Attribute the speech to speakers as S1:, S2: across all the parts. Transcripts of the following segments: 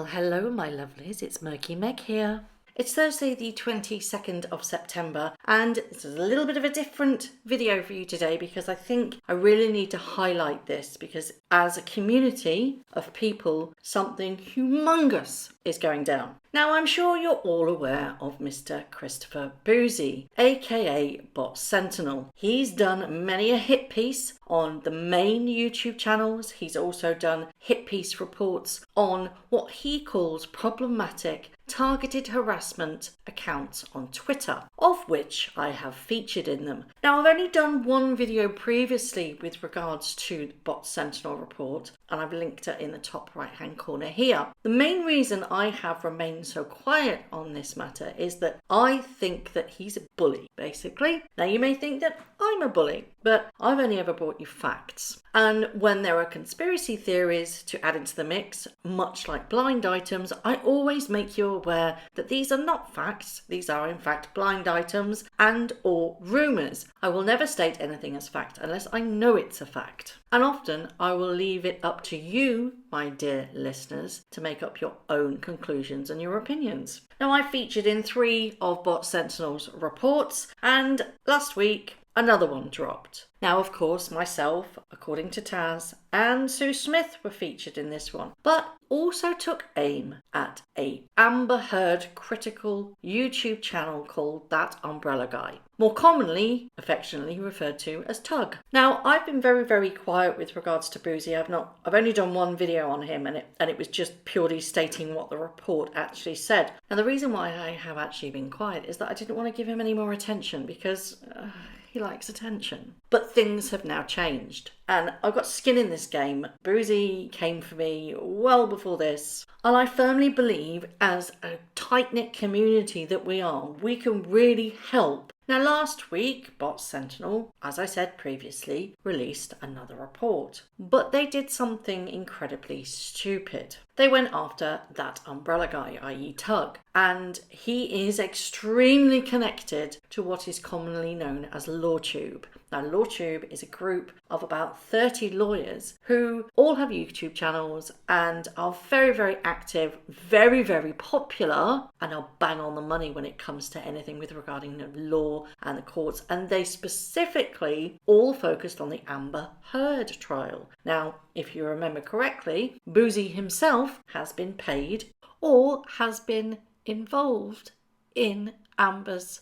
S1: Well, hello my lovelies, it's Murky Meg here. It's Thursday the 22nd of September and this is a little bit of a different video for you today because I think I really need to highlight this because as a community of people, something humongous is going down. Now I'm sure you're all aware of Mr. Christopher Bouzy, aka Bot Sentinel. He's done many a hit piece on the main YouTube channels. He's also done hit piece reports on what he calls problematic targeted harassment accounts on Twitter, of which I have featured in them. Now I've only done one video previously with regards to the Bot Sentinel report and I've linked it in the top right hand corner here. The main reason I have remained so quiet on this matter is that I think that he's a bully, basically. Now you may think that I'm a bully, but I've only ever brought you facts. And when there are conspiracy theories to add into the mix, much like blind items, I always make you aware that these are not facts, these are in fact blind items and or rumours. I will never state anything as fact unless I know it's a fact. And often I will leave it up to you, my dear listeners, to make up your own conclusions and your opinions. Now I featured in 3 of Bot Sentinel's reports and last week another one dropped. Now, of course, myself, according to Taz, and Sue Smith were featured in this one, but also took aim at a Amber Heard critical YouTube channel called That Umbrella Guy, more commonly, affectionately referred to as Tug. Now, I've been very quiet with regards to Bouzy. I've only done one video on him, and it was just purely stating what the report actually said. Now, the reason why I have actually been quiet is that I didn't want to give him any more attention because he likes attention. But things have now changed and I've got skin in this game. Bouzy came for me well before this and I firmly believe as a tight-knit community that we can really help. Now last week, Bot Sentinel, as I said previously, released another report. But they did something incredibly stupid. They went after That Umbrella Guy, i.e. Tug, and he is extremely connected to what is commonly known as Lawtube. Now Lawtube is a group of about 30 lawyers who all have YouTube channels and are very active, very popular, and are bang on the money when it comes to anything with regarding the law and the courts, and they specifically all focused on the Amber Heard trial. Now, if you remember correctly, Bouzy himself has been paid or has been involved in Amber's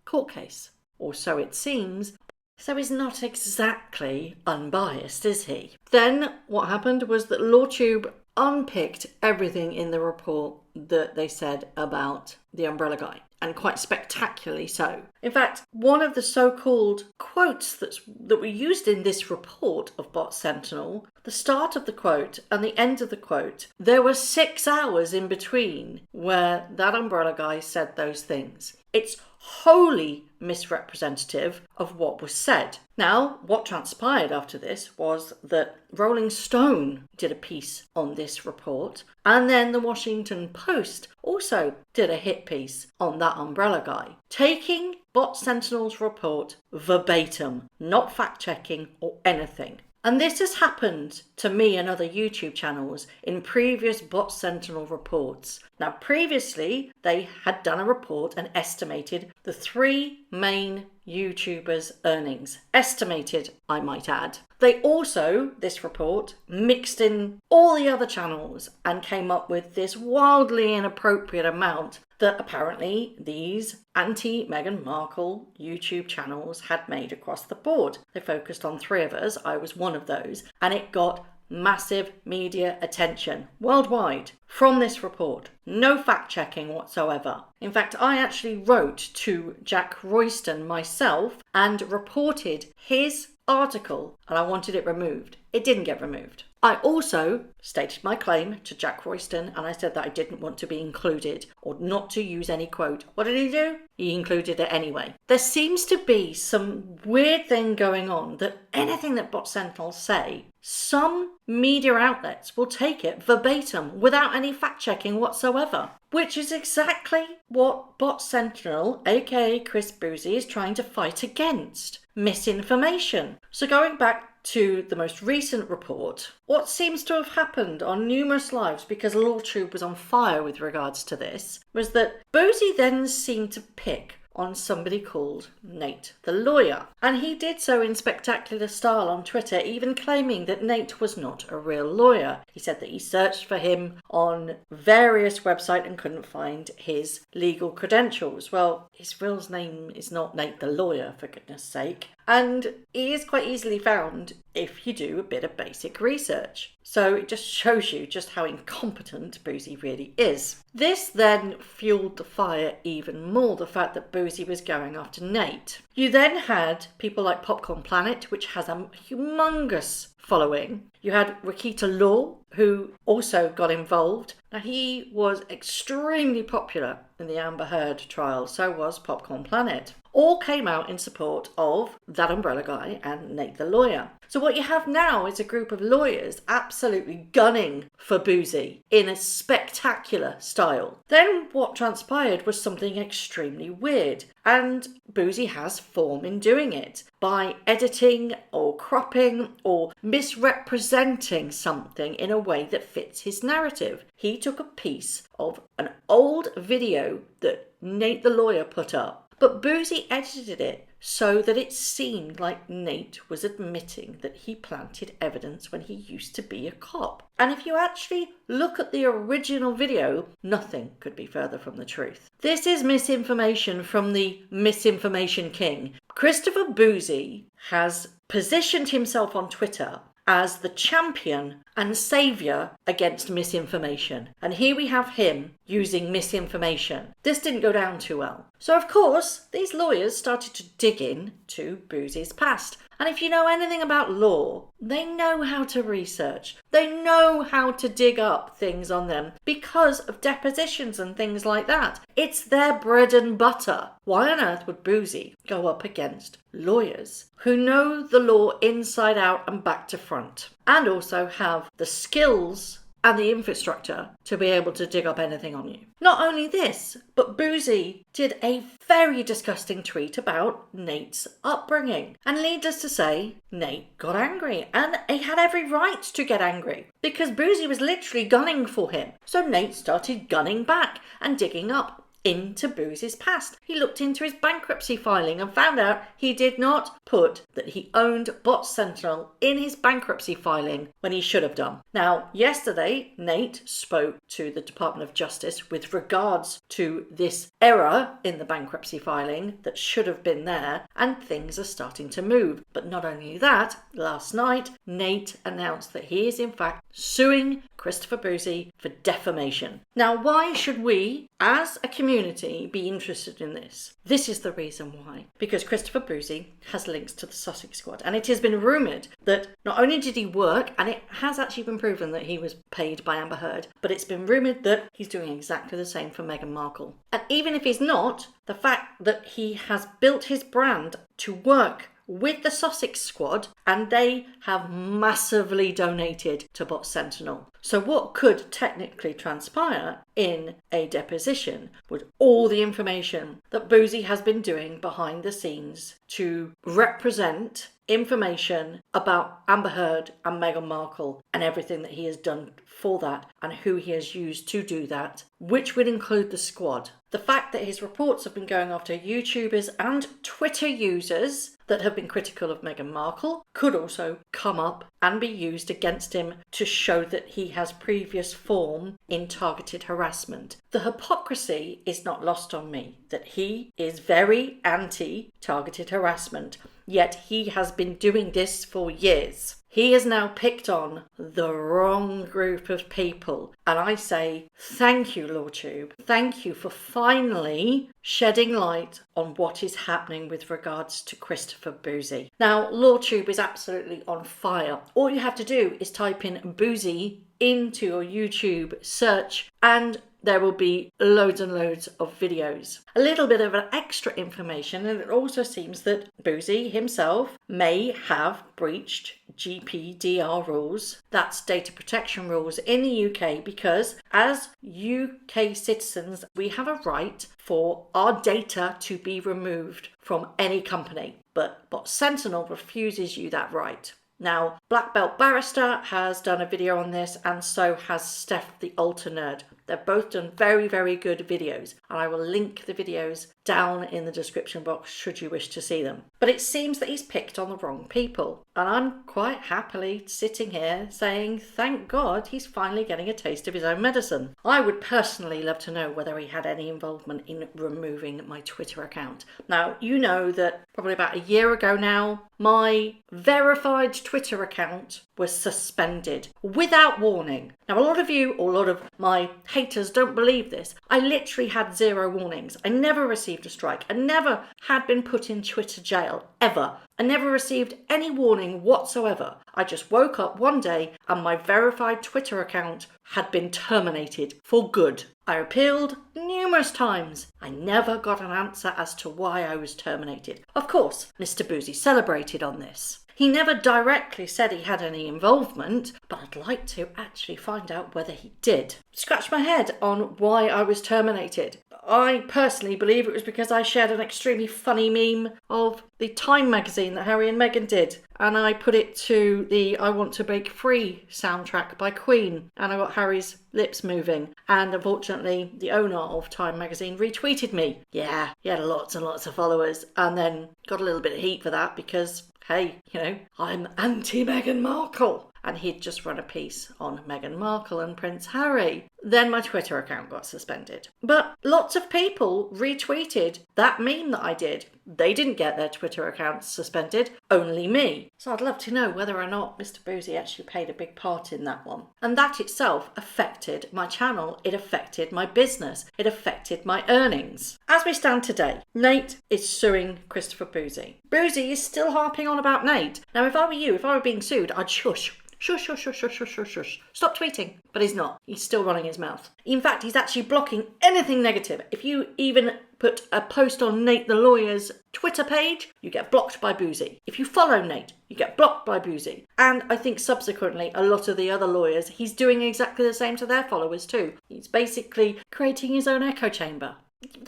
S1: court case, or so it seems. So he's not exactly unbiased, is he? Then what happened was that Lawtube unpicked everything in the report that they said about the Umbrella Guy, and quite spectacularly so. In fact, one of the so-called quotes that were used in this report of Bot Sentinel, the start of the quote and the end of the quote, there were 6 hours in between where that Umbrella Guy said those things. It's wholly misrepresentative of what was said. Now, what transpired after this was that Rolling Stone did a piece on this report, and then the Washington Post also did a hit piece on That Umbrella Guy, taking Bot Sentinel's report verbatim, not fact-checking or anything. And this has happened to me and other YouTube channels in previous Bot Sentinel reports. Now, previously, they had done a report and estimated the 3 main YouTubers' earnings. Estimated, I might add. They also, this report, mixed in all the other channels and came up with this wildly inappropriate amount that apparently these anti-Meghan Markle YouTube channels had made across the board. They focused on 3 of us. I was one of those, and it got massive media attention worldwide from this report. No fact-checking whatsoever. In fact, I actually wrote to Jack Royston myself and reported his article, and I wanted it removed. It didn't get removed. I also stated my claim to Jack Royston and I said that I didn't want to be included or not to use any quote. What did he do? He included it anyway. There seems to be some weird thing going on that anything that Bot Sentinel say, some media outlets will take it verbatim without any fact checking whatsoever, which is exactly what Bot Sentinel, aka Chris Bouzy, is trying to fight against. Misinformation. So going back to the most recent report, what seems to have happened on numerous lives, because Lawtube was on fire with regards to this, was that Bouzy then seemed to pick on somebody called Nate the lawyer. And he did so in spectacular style on Twitter, even claiming that Nate was not a real lawyer. He said that he searched for him on various websites and couldn't find his legal credentials. Well, his real name is not Nate the lawyer, for goodness sake. And he is quite easily found if you do a bit of basic research. So it just shows you just how incompetent Bouzy really is. This then fueled the fire even more, the fact that Bouzy was going after Nate. You then had people like Popcorn Planet, which has a humongous following. You had Rakita Law, who also got involved. Now, he was extremely popular in the Amber Heard trial, so was Popcorn Planet. All came out in support of that umbrella guy and Nate the lawyer. So what you have now is a group of lawyers absolutely gunning for Bouzy in a spectacular style. Then what transpired was something extremely weird, and Bouzy has form in doing it by editing or cropping or misrepresenting something in a way that fits his narrative. He took a piece of an old video that Nate the lawyer put up, but Bouzy edited it so that it seemed like Nate was admitting that he planted evidence when he used to be a cop. And if you actually look at the original video, nothing could be further from the truth. This is misinformation from the misinformation king. Christopher Bouzy has positioned himself on Twitter as the champion and saviour against misinformation. And here we have him using misinformation. This didn't go down too well. So of course, these lawyers started to dig in to Bouzy's past. And if you know anything about law, they know how to research. They know how to dig up things on them because of depositions and things like that. It's their bread and butter. Why on earth would Bouzy go up against lawyers who know the law inside out and back to front, and also have the skills and the infrastructure to be able to dig up anything on you? Not only this, but Bouzy did a very disgusting tweet about Nate's upbringing. And needless to say, Nate got angry. And he had every right to get angry because Bouzy was literally gunning for him. So Nate started gunning back and digging up into Bouzy's past. He looked into his bankruptcy filing and found out he did not put that he owned Bot Sentinel in his bankruptcy filing when he should have done. Now, yesterday, Nate spoke to the Department of Justice with regards to this error in the bankruptcy filing that should have been there, and things are starting to move. But not only that, last night, Nate announced that he is in fact suing Christopher Bouzy for defamation. Now, why should we, as a community, be interested in this? This is the reason why. Because Christopher Bouzy has links to the Sussex Squad, and it has been rumoured that not only did he work, and it has actually been proven that he was paid by Amber Heard, but it's been rumoured that he's doing exactly the same for Meghan Markle. And even if he's not, the fact that he has built his brand to work with the Sussex Squad, and they have massively donated to Bot Sentinel. So what could technically transpire in a deposition would all the information that Bouzy has been doing behind the scenes to represent information about Amber Heard and Meghan Markle and everything that he has done for that and who he has used to do that, which would include the squad. The fact that his reports have been going after YouTubers and Twitter users that have been critical of Meghan Markle could also come up and be used against him to show that he has previous form in targeted harassment. The hypocrisy is not lost on me that he is very anti-targeted harassment, yet he has been doing this for years. He has now picked on the wrong group of people. And I say, thank you, Lawtube. Thank you for finally shedding light on what is happening with regards to Christopher Bouzy. Now, Lawtube is absolutely on fire. All you have to do is type in Bouzy into your YouTube search and there will be loads and loads of videos. A little bit of an extra information, and it also seems that Bouzy himself may have breached GDPR rules, that's data protection rules in the UK, because as UK citizens, we have a right for our data to be removed from any company. But Sentinel refuses you that right. Now, Black Belt Barrister has done a video on this, and so has Steph the Alter Nerd. They've both done very, very good videos, and I will link the videos down in the description box should you wish to see them. But it seems that he's picked on the wrong people, and I'm quite happily sitting here saying thank God he's finally getting a taste of his own medicine. I would personally love to know whether he had any involvement in removing my Twitter account. Now, you know that probably about a year ago now, my verified Twitter account was suspended without warning. Now, a lot of you, or a lot of my haters don't believe this. I literally had 0 warnings. I never received a strike. I never had been put in Twitter jail, ever. I never received any warning whatsoever. I just woke up one day and my verified Twitter account had been terminated for good. I appealed numerous times. I never got an answer as to why I was terminated. Of course, Mr. Bouzy celebrated on this. He never directly said he had any involvement, but I'd like to actually find out whether he did. Scratch my head on why I was terminated. I personally believe it was because I shared an extremely funny meme of the Time magazine that Harry and Meghan did, and I put it to the I Want to Break Free soundtrack by Queen, and I got Harry's lips moving, and unfortunately the owner of Time magazine retweeted me. Yeah, he had lots and lots of followers, and then got a little bit of heat for that because, hey, you know, I'm anti-Meghan Markle. And he'd just run a piece on Meghan Markle and Prince Harry. Then my Twitter account got suspended. But lots of people retweeted that meme that I did. They didn't get their Twitter accounts suspended, only me. So I'd love to know whether or not Mr. Bouzy actually played a big part in that one. And that itself affected my channel. It affected my business. It affected my earnings. As we stand today, Nate is suing Christopher Bouzy. Bouzy is still harping on about Nate. Now, if I were you, if I were being sued, I'd shush. Shush, shush, shush, shush, shush, shush, shush. Stop tweeting. But he's not. He's still running his mouth. In fact, he's actually blocking anything negative. If you even put a post on Nate the lawyer's Twitter page, you get blocked by Bouzy. If you follow Nate, you get blocked by Bouzy. And I think subsequently, a lot of the other lawyers, he's doing exactly the same to their followers too. He's basically creating his own echo chamber.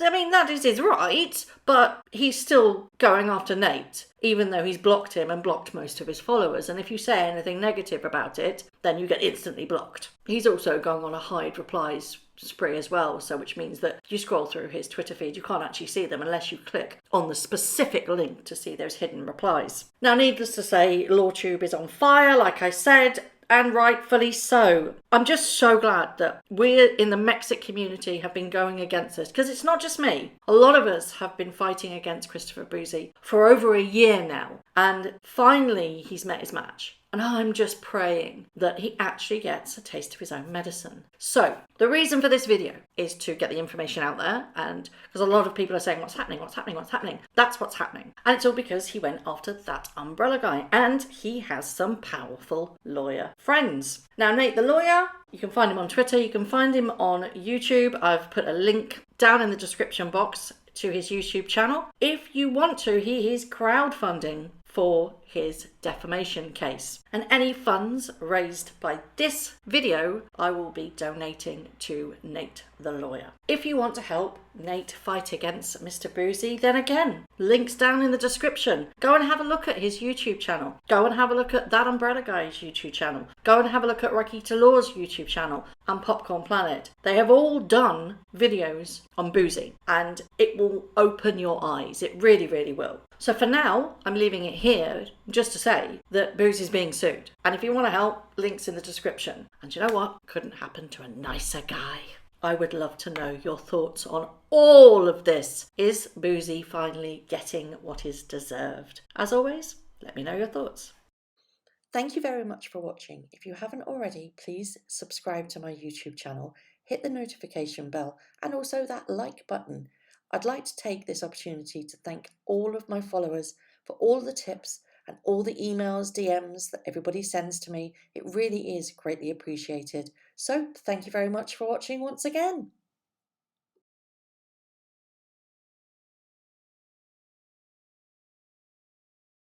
S1: I mean, that is his right, but he's still going after Nate, even though he's blocked him and blocked most of his followers. And if you say anything negative about it, then you get instantly blocked. He's also going on a hide replies spree as well, so which means that you scroll through his Twitter feed, you can't actually see them unless you click on the specific link to see those hidden replies. Now, needless to say, Lawtube is on fire, like I said, and rightfully so. I'm just so glad that we in the megxit community have been going against this, because it's not just me. A lot of us have been fighting against Christopher Bouzy for over a year now, and finally he's met his match. And I'm just praying that he actually gets a taste of his own medicine. So, the reason for this video is to get the information out there, and because a lot of people are saying, what's happening, what's happening, what's happening? That's what's happening. And it's all because he went after that umbrella guy, and he has some powerful lawyer friends. Now, Nate the lawyer, you can find him on Twitter, you can find him on YouTube. I've put a link down in the description box to his YouTube channel. If you want to, he is crowdfunding for his defamation case. And any funds raised by this video, I will be donating to Nate the lawyer. If you want to help Nate fight against Mr. Bouzy, then again, links down in the description. Go and have a look at his YouTube channel. Go and have a look at that umbrella guy's YouTube channel. Go and have a look at Rakita Law's YouTube channel and Popcorn Planet. They have all done videos on Bouzy, and it will open your eyes. It really, really will. So for now, I'm leaving it here just to say that Bouzy's being sued. And if you want to help, links in the description. And you know what? Couldn't happen to a nicer guy. I would love to know your thoughts on all of this. Is Bouzy finally getting what is deserved? As always, let me know your thoughts.
S2: Thank you very much for watching. If you haven't already, please subscribe to my YouTube channel, hit the notification bell, and also that like button. I'd like to take this opportunity to thank all of my followers for all the tips and all the emails, DMs that everybody sends to me. It really is greatly appreciated. So thank you very much for watching once again.